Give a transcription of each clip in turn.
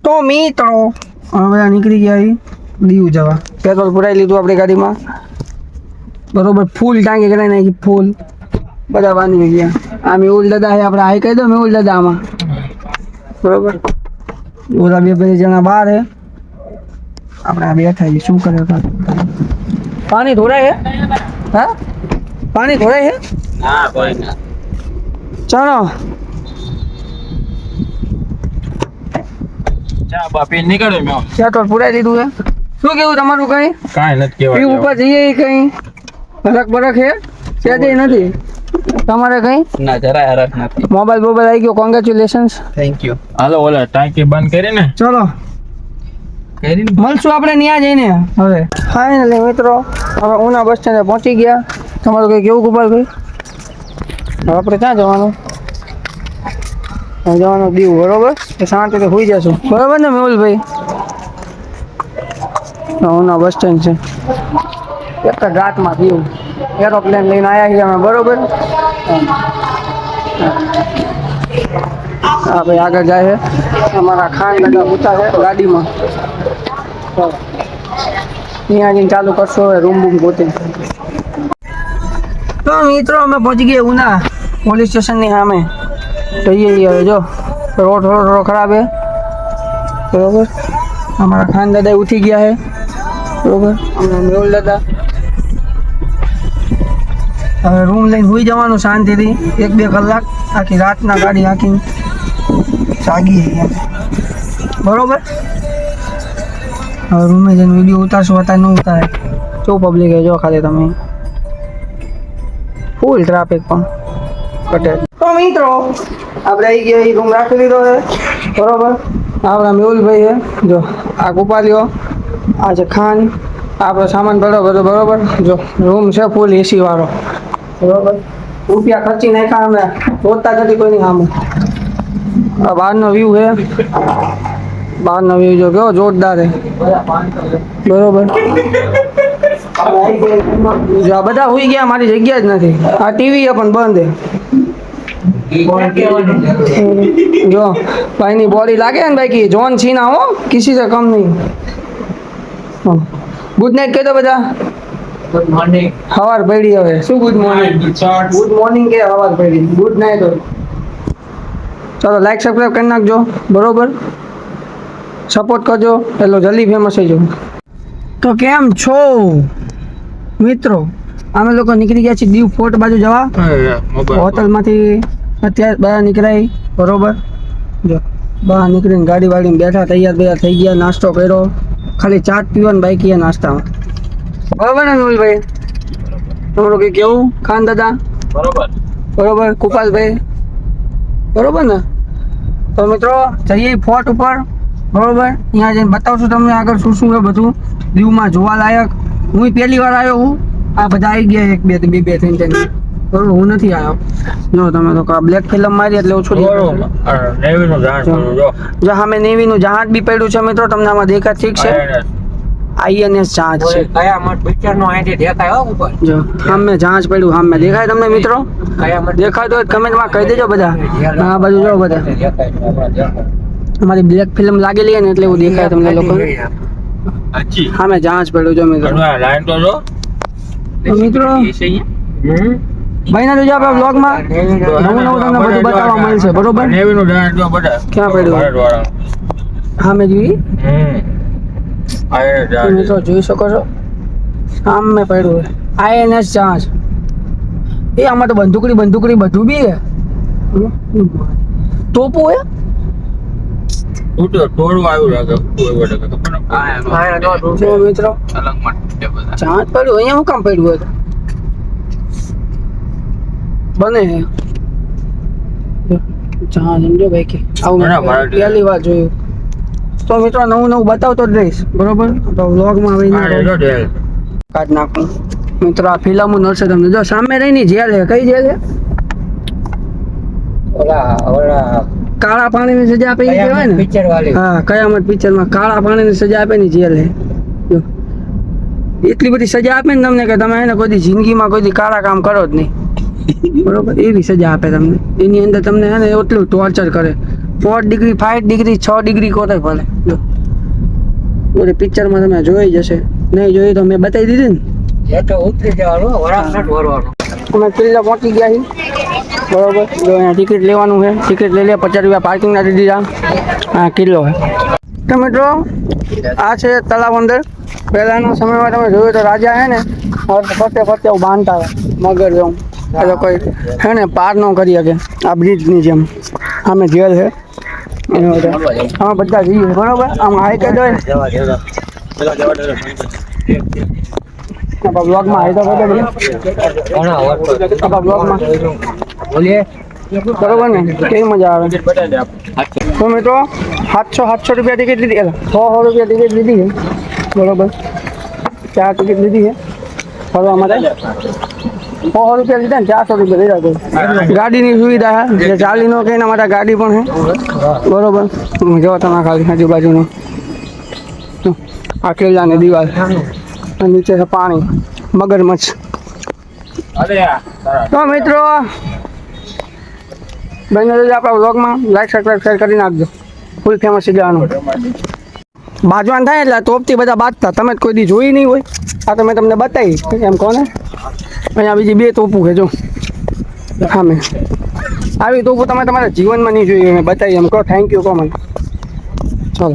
તો મિત્રો હવે નીકળી ગયા દીવ જવા. પેટ્રોલ પુરાઈ લીધું આપણી ગાડીમાં બરોબર. ફૂલ ટાંકી કરાવી નાખી ફૂલ. બધા બાંધી ગયા. આ મેહુલ દાદા છે આપણે. હાઈ કહી દો મેહુલ દાદા આમાં બરોબર. ઓલા બે જણા બહાર હે. આપણે આ બેઠા છીએ. શું કરે પાણી ધોરાય હે? હા પાણી ધોરાય હે? હા કોઈ ના. ચાલો ચા બાપી નીકળ્યો મેં. પેટ્રોલ પુરાઈ દીધું હે. શું કેવું તમારું? કઈ કાંઈ નથી પી કહેવાય. ઉપર જઈએ કઈ હરક બરક હે? સેજે નથી તમારે કઈ? ના જરાય હરખ નથી. મોબાઈલ આવી ગયો. કોંગ્રેચ્યુલેશન્સ. Thank you. હાલો ઓલા ટાંકી બંધ કરીને ચલો કરીને મળશું આપણે ત્યાં જઈને. હવે ફાઇનલી મિત્રો હવે ઉના બસ સ્ટેન્ડે પહોંચી ગયા. તમારું કંઈ કેવું ગોપાલભાઈ? હવે આપણે ક્યાં જવાનું? જવાનું દીવ બરોબર. એ શાંતિથી હોઈ જશું બરોબર ને મેહુલભાઈ? ઉના બસ સ્ટેન્ડ છે. એક જ રાતમાં દીવ એરોપ્લેન લઈને આવ્યા છીએ અમે બરોબર. હા ભાઈ આગળ જાય છે અમારા ખાન દાદા ઉતા છે ગાડીમાં. ત્યાં જઈને ચાલુ કરશો હવે રૂમ બૂમ ગોતી. તો મિત્રો અમે પહોંચી ગયા ઉના પોલીસ સ્ટેશનની સામે. જઈએ હવે જો રોડ થોડો ખરાબ છે બરોબર. અમારા ખાન દાદા ઉઠી ગયા છે બરોબર. અમારા મેહુલ દાદા હવે રૂમ લઈને સુઈ જવાનું શાંતિથી. 1-2 કલાક આખી રાતના ગાડી આખી જાગી બરોબર. હવે રૂમે જઈને વિડીયો ઉતારશો. અત્યારે ન ઉતારે. જો પબ્લિક જો ખાલી તમે ફૂલ ટ્રાફિક પણ કટે. તો મિત્રો આપણે આવી ગયા. રૂમ રાખી લીધો છે બરોબર. આપણા મેહુલભાઈ છે જો આ ગોપાલીઓ આ છે ખાન. આપણો સામાન પડ્યો બધો બરોબર. જો રૂમ છે ફૂલ એસી વાળો બરોબર. રૂપિયા ખર્ચી નાખ્યા અમે. જોતા નથી કોઈની સામે. આ બહારનો વ્યૂ છે. બહારનો વ્યૂ જો કેવો જોરદાર છે બરોબર. જો આ બધા હોઈ ગયા. મારી જગ્યા જ નથી. આ ટીવી પણ બંધ છે. જો ભાઈની બોડી લાગે ને ભાઈ की जॉन सीना हो किसी से कम नहीं. ગુડ નાઇટ કહી દો બધા. Good morning. સવાર પડી હવે શું ગુડ મોર્નિંગ? ગુડ મોર્નિંગ કે સવાર પડી. ગુડ નાઇટ હોય. ચલો લાઈક સબસ્ક્રાઈબ કરી નાખજો બરોબર. સપોર્ટ કરજો એટલે જલ્દી ફેમસ થઈ જાવ. તો કેમ છો મિત્રો? અમે લોકો નીકળી ગયા છીએ દીવ ફોર્ટ બાજુ જવા. હોટલમાંથી અત્યારે બહાર નીકળાય બરોબર. જો બહાર નીકળીને ગાડી વાળીને બેઠા તૈયાર થઈ ગયા. નાસ્તો કર્યો. ખાલી ચા પીવાનું બાકી નાસ્તામાં બરોબર ને મેહુલભાઈ? તમારું કંઈ કેવું ખાન દાદા? બરોબર બરોબર. કુપાલભાઈ બરોબર ને? તો મિત્રો જઈએ ફોર્ટ ઉપર બરોબર. અહીંયા જઈને બતાવશું તમને આગળ શું શું છે બધું દીવમાં જોવાલાયક. હું પહેલી વાર આવ્યો હું. આ બધા આવી ગયા 1-2 3 બરોબર. હું નથી આવ્યો. જો તમે તો બ્લેક ફિલ્મ મારી એટલે ઓછું નેવીનું જહાજ જો જો સામે નેવીનું જહાજ બી પડ્યું છે મિત્રો. તમને આમાં દેખાય ઠીક છે? INS જહાજ છે. કયામત પિક્ચરનો અહીંથી દેખાય હો ઉપર. જો સામે જહાજ પડ્યું સામે દેખાય તમને મિત્રો? કયામત દેખાય તો કમેન્ટમાં કહી દેજો બધા. આ બાજુ જો બધા અમારી બ્લેક ફિલ્મ લાગેલી છે ને એટલે એવું દેખાય તમને લોકો. સામે જહાજ પડ્યું જો મિત્રો. લાઈન તો જો મિત્રો ભાઈના જોજો આપણા બ્લોગમાં નવું તમને બધું બતાવવા મળશે બરોબર. નેવીનું જહાજ જો બધા ક્યાં પડ્યું? સામે જોઈ મિત્રો જોઈ શકો છો સામે પડ્યું INS જહાજ. એ આમાં તો બંદૂકડી બધું બી છે. તોપો હે તોડવા આવ્યું લાગે જો મિત્રો જહાજ પડ્યું. અહીંયા શું કામ પડ્યું હતું? બને છે જહાજ સમજો ભાઈ કે આવું પહેલી વાર જોયું. તો મિત્રો નવું બતાવતો જ રહીશ બરોબર. તો વ્લોગમાં કાઢ નાખું મિત્રો. આ ફિલ્મ નડશે તમને. જો સામે રહીની જેલ છે. કઈ જેલ છે? કાળા પાણીની સજા આપે કહેવાય ને પિક્ચર વાળી. હા કયામત પિક્ચરમાં કાળા પાણીની સજા આપે ની જેલ છે. જો એટલી બધી સજા આપે ને તમને કે તમે એને કોઈ જિંદગીમાં કોઈ કાળા કામ કરો જ નહીં બરોબર. એવી સજા આપે તમને. એની અંદર તમને હે ને એટલું ટોર્ચર કરે 4 ડિગ્રી 5 ડિગ્રી 6 ડિગ્રી કોતે ભલે જો ઓલે પિક્ચરમાં તમે જોઈ જશે નહીં જોઈ તો મેં બતાવી દીધી ને એ તો ઉતરી જવાનું વરામ નથી વરવાનું. અમે કિલ્લા પહોંચી ગયા છીએ બરોબર જો અહીંયા ટિકિટ લેવાનું છે ટિકિટ લઈ લે 50 રૂપિયા પાર્કિંગના દીધી દીધા હા કિલ્લો છે તો મિત્રો આ છે તળાવ અંદર પહેલાંના સમયમાં તમે જોયું તો રાજા છે ને ફરતે ફરતે બાંધતા હોય મગર જેવું એટલે કોઈ છે ને પાર ન કરી શકે આ બ્રિજની જેમ અમે જેલ છે એના માટે અમે બધા જઈએ બરોબર આમ હાઈ કે જોઈએ આપણા બ્લોગમાં હાઈ તો કરી દે ઘણા વર્ષો આપણા બ્લોગમાં બોલીએ બરોબર ને કેવી મજા આવે તો મિત્રો 700 રૂપિયા ટિકિટ લીધી 100 રૂપિયા ટિકિટ લીધી છે બરોબર 4 ટિકિટ લીધી છે ફરવા માટે 100 રૂપિયા લીધા ને 400 રૂપિયા લીધા તો ગાડીની સુવિધા છે જે ચાલી ન કે એના માટે ગાડી પણ છે બરોબર જો તમે ખાલી આજુબાજુનું આ કિલ્લાની દિવાલ અને નીચે છે પાણી મગરમચ્છ તો મિત્રો બને રહેજો આપણા વ્લોગમાં લાઈક સબસ્ક્રાઈબ શેર કરી નાખજો ફૂલ ફેમસ થઈ જવાનું બાજવાન થાય એટલે તોપથી બધા બાજતા તમે જ કોઈ દી જોઈ નહીં હોય આ તો મેં તમને બતાવી એમ કહો ને અહીંયા બીજી 2 તોપું છે જો હા મેં આવી તોપું તમે તમારા જીવનમાં નહીં જોઈ મેં બતાવી એમ કહો થેન્ક યુ કહો મને ચલો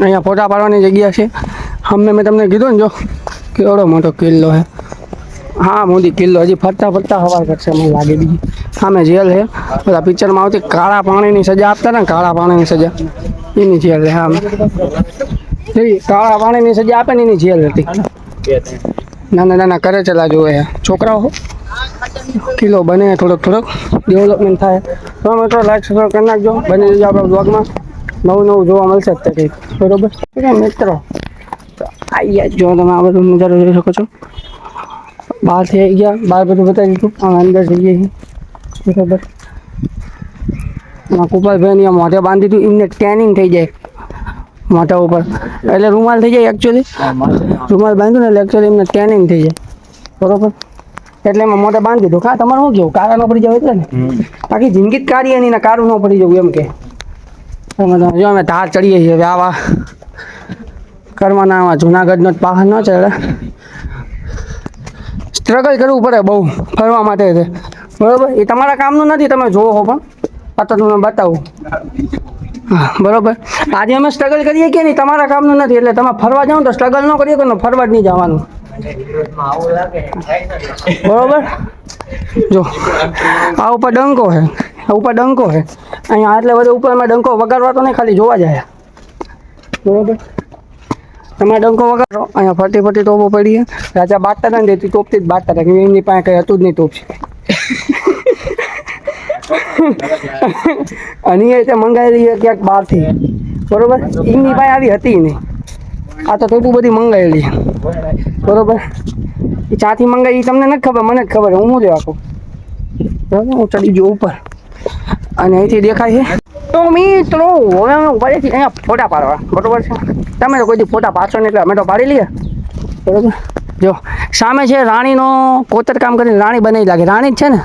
અહીંયા ફોટા પાડવાની જગ્યા છે મેં તમને કીધું ને જો કેવડો મોટો કિલ્લો છે હા મોદી કિલ્લો હજી ફરતા ફરતા હવા કરશે મને લાગે બીજી સામે જેલ છે બધા પિક્ચરમાં આવતી કાળા પાણીની સજા આપતા ને કાળા પાણીની સજા એની જેલ છે હા કાળા પાણીની સજા આપે ને એની જેલ હતી નાના નાના કરે ચલા જોવે છોકરાઓ કિલ્લો બને થોડોક ડેવલપમેન્ટ થાય તો મિત્રો લાઈક સબસ્ક્રાઈબ કરી નાખજો બની જજો આપણા બ્લોગમાં નવું જોવા મળશે અત્યારે બરોબર મિત્રો આવી જો તમે આ બધું નજારો જોઈ શકો છો બહારથી આવી ગયા બહાર બધું બતાવી દીધું અમે અંદર જઈએ છીએ બરાબર કુપાલભાઈની મોઢે બાંધી દીધું એમને ટેનિંગ થઈ જાય મોઢા ઉપર એટલે રૂમાલ થઈ જાય એકચ્યુઅલી રૂમાલ બાંધ્યું ને એટલે એકચ્યુઅલી એમને ટેનિંગ થઈ જાય બરાબર એટલે એમાં મોઢે બાંધી દીધું હા તમારે શું કેવું કાળા ન પડી જાવ એટલે ને બાકી જિંદગી જ કાઢીએ નહીં ને કાળું ન પડી જવું એમ કે જો અમે ધાર ચડીએ છીએ હવે આવા કરવાના આવા જુનાગઢનો જ પહાડ ન ચડે સ્ટ્રગલ કરવું પડે બહુ ફરવા માટે છે બરાબર એ તમારા કામનું નથી તમે જોવો પણ આ તો તમને બતાવું હા બરાબર આજે અમે સ્ટ્રગલ કરીએ કે નહીં તમારા કામનું નથી એટલે તમે ફરવા જાઓ તો સ્ટ્રગલ ન કરીએ કે ફરવા જ નહીં જવાનું બરાબર જો આ ઉપર ડંકો છે અહીંયા એટલે બધે ઉપર અમે ડંકો વગાડવા તો નહીં ખાલી જોવા જાય બરાબર તમે ડંકો વગાડો અહીંયા ફરતી તોપો પડી રાજા બાટતા હતા ને તે તોપથી જ બાટતા હતા કે એમની પાસે કંઈ હતું જ નહીં તોપ અને એ રીતે મંગાવેલી છે ક્યાંક બહારથી બરોબર એમની પાસે આવી હતી નહીં આ તો તોપું બધી મંગાવેલી બરોબર એ ચાથી મંગાવી તમને નથી ખબર મને જ ખબર હું લેવા કહું બરાબર હું ચડી ગયો ઉપર અને અહીંથી દેખાય છે તો મિત્રો હવે અમે ઉભા છીએ અહીંયા ફોટા પાડવા બરોબર છે તમે તો કોઈ દી ફોટા પાડશો નહીં એટલે અમે તો પાડી લઈએ બરોબર જો સામે છે રાણીનો કોતર કામ કરીને રાણી બનાવી લાગે રાણી જ છે ને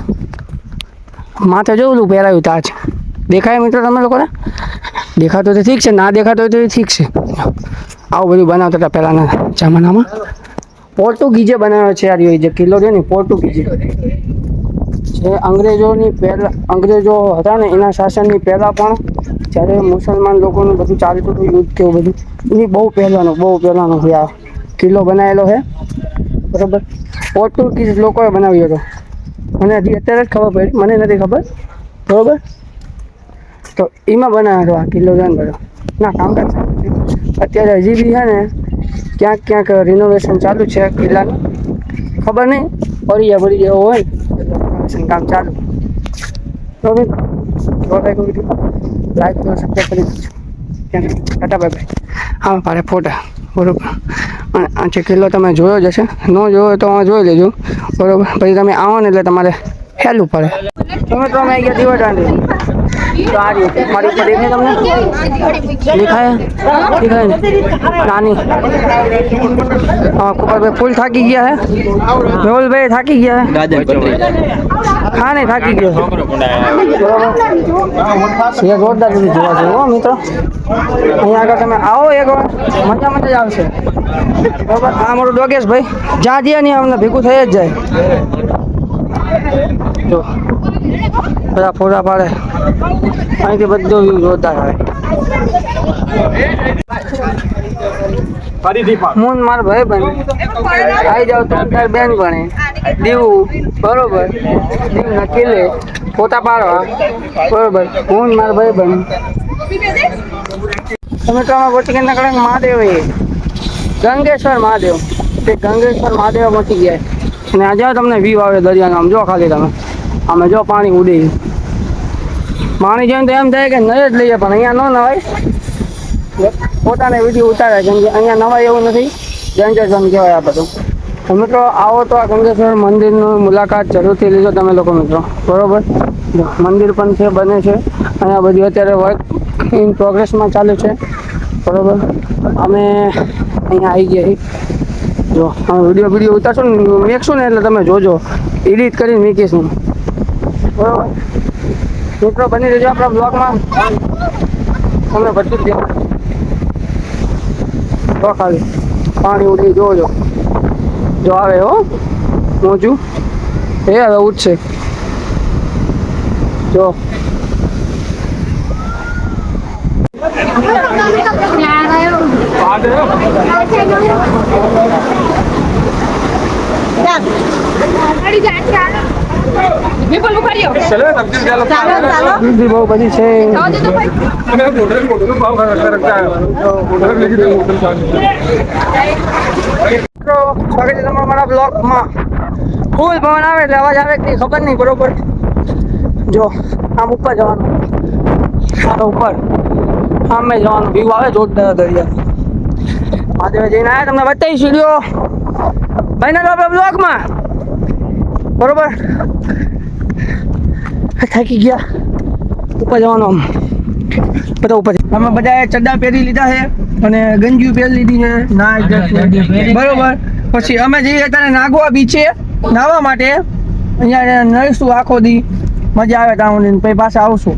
માથે જોયું પહેરાયું તાજ દેખાય મિત્રો તમે લોકોને દેખાતો તો ઠીક છે ના દેખાતો હોય તો ઠીક છે આવું બધું બનાવતા હતા પહેલાંના જમાનામાં પોર્ટુગીઝે બનાવ્યો છે યાર એ જે કિલ્લો છે ને પોર્ટુગીઝે જે અંગ્રેજો હતા ને એના શાસનની પહેલાં પણ જ્યારે મુસલમાન લોકોનું બધું ચાલતું હતું યુદ્ધ કેવું બધું એની બહુ પહેલાંનો આ કિલ્લો બનાવેલો છે બરાબર પોર્ટુગીઝ લોકોએ બનાવ્યો હતો મને હજી અત્યારે જ ખબર પડી મને નથી ખબર બરાબર તો એમાં બનાવ્યો હતો આ કિલ્લો છે ને બધો ના કામકાજ અત્યારે હજી બી છે ને ક્યાંક રિનોવેશન ચાલુ છે કિલ્લાનું ખબર નહીં પડી જાય હોય રિનોવેશન કામ ચાલુ તો લાઈક સબસ્ક્રાઈબ કરી દીધું ટાટા બાય બાય હા મારે ફોટા બરાબર અને આ જે કિલ્લો તમે જોયો જ હશે ન જોયો તો જોઈ લેજો બરાબર પછી તમે આવો ને એટલે તમારે હેલું પડે તમે તો અમે આવી ગયા દીવા દાંડી તો આ રહ્યું. મારી ઉપર દેખાય તમને? દેખાય દેખાય ને નાની કુપારભાઈ ફૂલ થાકી ગયા હે. મેહુલભાઈ થાકી ગયા હે. ખાને થાકી ગયો છે. બરોબર જોરદાર બધું જોવા જેવું હો મિત્રો. અહીંયા આગળ તમે આવો એક વાર મજા મજા જ આવશે. બરોબર આ મારું ડોગેશ ભાઈ જ્યાં જ્યાં નહીં અમને ભેગું થઈ જ જાય. જો બધા ફોટા પાડે અહીંથી બધો વ્યૂ જોરદાર આવે. હું મારા ભાઈ બને આવી જાવ તો તાર બેન ભણે દીવું બરોબર દીવ નકીલે ફોટા પાડવા બરોબર હું મારા ભાઈ બને તમે તો અમારા ગોચી નકળે મહાદેવ ગંગેશ્વર મહાદેવ તે ગંગેશ્વર મહાદેવ પહોંચી ગયા અને આજે તમને વ્યૂ આવે દરિયાનો. આમ જો ખાલી તમે અમે જો પાણી ઉડે પાણી જોઈને તો એમ થાય કે નહીં જ લઈએ પણ અહીંયા ન નવાય. પોતાને વિડીયો ઉતારે કેમ કે અહીંયા નવાય એવું નથી. ડેન્જર ઝોન કહેવાય આ બધું. તો મિત્રો આવો તો આ ગંગેશ્વર મંદિરની મુલાકાત જરૂરથી લેજો તમે લોકો મિત્રો બરોબર. મંદિર પણ છે બને છે અહીંયા બધી અત્યારે વર્ક ઇન પ્રોગ્રેસમાં ચાલે છે બરોબર. અમે અહીંયા આવી ગયા છીએ. જો અમે વિડીયો ઉતારશું ને મેકશું ને એટલે તમે જોજો એડિટ કરીને મૂકીશું બરોબર. મિત્રો બની રહેજો આપણા બ્લોગમાં તમને બધું જ દેખાય. તો ખાલી પાણી ઉડી જોજો જો આવે હો મોજું એ હવે ઉઠશે જો. દીદી બહુ બધી છે. સ્વાગત છે તમારા મારા બ્લોગમાં. ફૂલ પવન આવે એટલે અવાજ આવે કે ખબર નહીં બરોબર. જો આમ ઉપર જવાનું ઉપર સામે જવાનું વ્યૂ આવે જોરદાર દરિયા. મહાદેવ જઈને આવ્યા તમને બતાવીશ વિડીયો ભાઈ ના આપણા બ્લોગમાં બરોબર. થાકી ગયા ઉપર જવાનું આમ બધા ઉપર અમે બધાએ ચડ્ડા પહેરી લીધા છે અને ગંજીયું પહેરી લીધી છે ના બરોબર. પછી અમે જઈએ ત્યારે નાગવા બીચે નાહવા માટે. અહીંયા નહીશું આખો દી મજા આવે ત્યાં પછી પાછા આવશું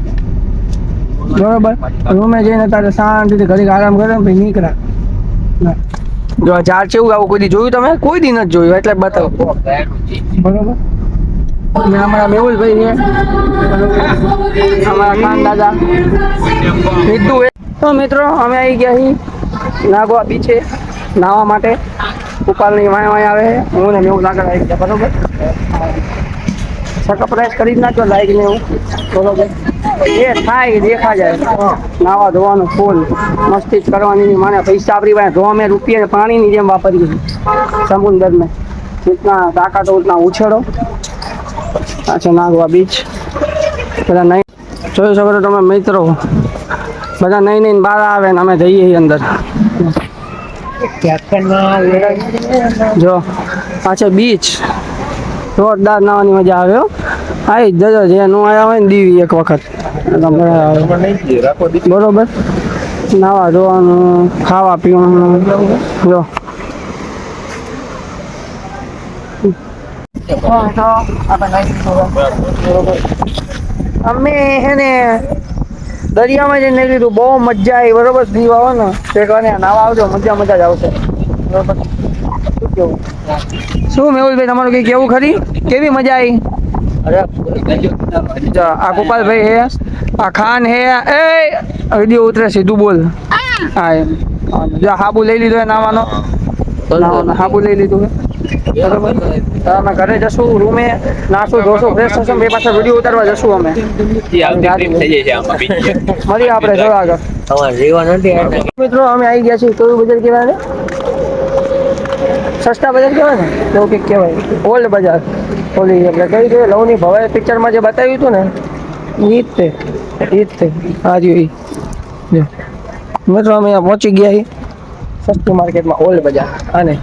બરોબર. રૂમે જઈને તારે શાંતિથી ઘડીક આરામ કરે પછી નીકળ્યા. જો આ ઝાડ છે એવું આવું કોઈ દી જોયું તમે? કોઈ દી નથી જોયું એટલે બતાવો બરોબર. અને અમારા મેહુલભાઈ છે અમારા ખાન દાદા હિદ્દુ. તો મિત્રો અમે આવી ગયા છીએ નાગવા બીચે નાહવા માટે. ઉપાલની વાય વાય આવે હું ને મેહુલ આગળ આવી ગયા બરોબર. સરપ્રાઈઝ કરી જ નાખો લાઈક ને એવું બરોબર. એ થાય દેખા જાય નાવા ધોવાનું ફૂલ મસ્તી જ કરવાની. મને પૈસા આપણી પાસે ધોવા મેં રૂપિયા પાણીની જેમ વાપરી સમુદ્રમાં जितना ताकत हो उतना उछेड़ो. अच्छा नागवा बीच બધા નહીં જોઈ શકો છો તમે મિત્રો. બધા નહીં નહીં બહાર આવે ને અમે જઈએ અંદર. જો આ છે બીચ જોરદાર નાવાની મજા આવે. આવી જજો જે નું આવ્યા હોય ને દીવી એક વખત બરોબર. નાવા ધોવાનું ખાવા પીવાનું જો. અમે એને દરિયામાં જઈને લીધું બહુ મજા આવી બરોબર. દીવ આવો ને શેકવાને નાવા આવજો મજા જ આવશે બરોબર. શું કેવું શું મેહુલભાઈ તમારું કંઈ કેવું ખરી કેવી મજા આવી? આ ગોપાલભાઈ હે આ ખાન હે એ વિડીયો ઉતરે સીધું બોલ. હા એમ જો હાબુ લઈ લીધો હે નાવાનો હાબુ લઈ લીધું હે બરોબર. અમે ઘરે જશું રૂમે નાશું ધોશું ફ્રેશ થશું બે પાછા વિડીયો ઉતારવા જશું અમે. મળીએ આપણે જો આગળ મિત્રો. અમે આવી ગયા છીએ કયું બજાર કહેવાય ને? સસ્તા બજાર કહેવાય ને એવું કંઈક કહેવાય. ઓલ્ડ બજાર ઓલી એટલે કઈ છે લવની ભવાઈ પિક્ચરમાં જે બતાવ્યું હતું ને ઈ જ તે આ રહ્યું એ મિત્રો. અમે અહીંયા પહોંચી ગયા છીએ સસ્તી માર્કેટમાં ઓલ્ડ બજાર. અને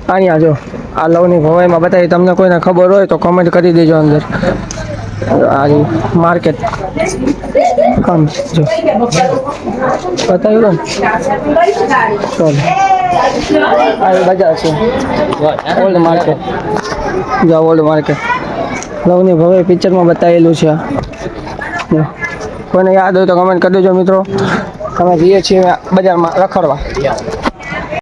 અહીંયા જો આ લવની ભવાઈમાં બતાવી તમને કોઈને ખબર હોય તો કમેન્ટ કરી દેજો અંદર. આ માર્કેટ કામ જો બતાવ્યું ને ચલો આ બજાર છે ઓલ્ડ માર્કેટ જો ઓલ્ડ માર્કેટ લવની ભવે પિક્ચરમાં બતાવેલું છે જો. કોઈને યાદ હોય તો કમેન્ટ કરી દેજો મિત્રો. અમે જઈએ છીએ બજારમાં રખડવા.